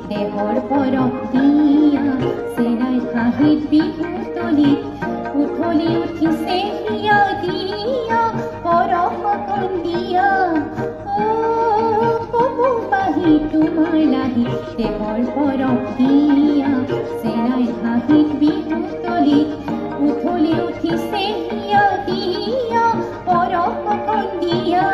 দেহৰ পৰশ দিয়া চেৰাই হাঁহিত বিহুতলিত উঠলি উঠিছে হিয়া দিয়া পৰশ কন্দিয়া কব পাহি তোমাৰ লাহি দেহৰ পৰশ দিয়া চেৰাই হাঁহিত বিহুতলিত উঠলি উঠিছে হিয়া দিয়া পৰশ কন্দিয়া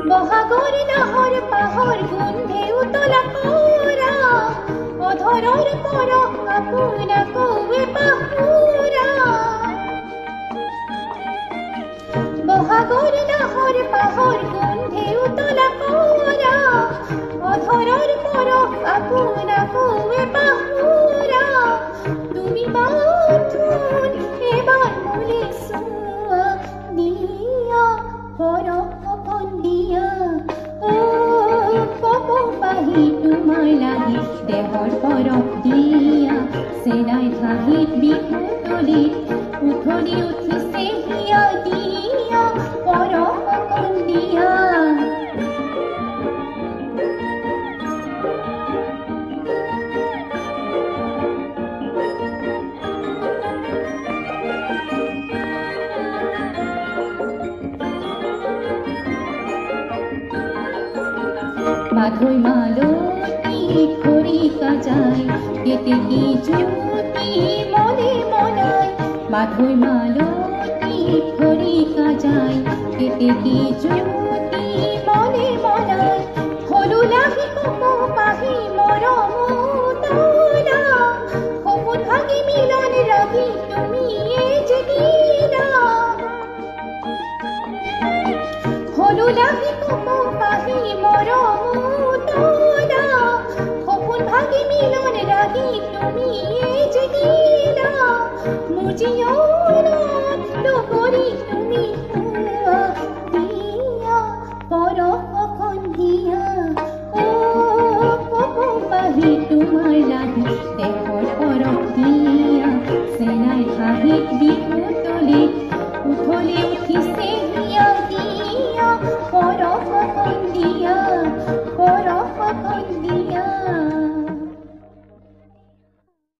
বহাগৰ নাহৰ পাহৰ গোন্ধে উতলা কৰা অধৰৰ পৰশ আপোনাকো পাহৰা বহাগৰ নাহৰ পাহৰ গোন্ধে উতলা কৰা অধৰৰ পৰশ আপোনাকো পাহৰা তুমি বাথোন এবাৰ মোলে চোৱা দিয়া পৰশ কন্দিয়া কব পাহি তোমাৰ লাগি দেহৰ পৰশ দিয়া চেৰাই হাঁহিত বিহুতলিত উঠলি উঠিছে হিয়া দিয়া পৰশ কন্দিয়া মাধৈ মালতী খৰিকা যায় কেতেকী জ্যোতি মনে মনায় মাধৈ মালতী খৰিকা যায় কেতেকী জ্যোতি মনে মনায় হলো লাহি কপ পাহি মৰম তৰা সপোন ভাগি মিলন ৰাগি তুমি যে দিলা হলো লাহি কপ পাহি মৰম তৰা সপোন ভাগি মিলন ৰাগি তুমি যে দিলা মোৰ জীৱনত লগৰী তুমি দিয়া পৰশ কন্দিয়া কব পাহি তোমাৰ লাগি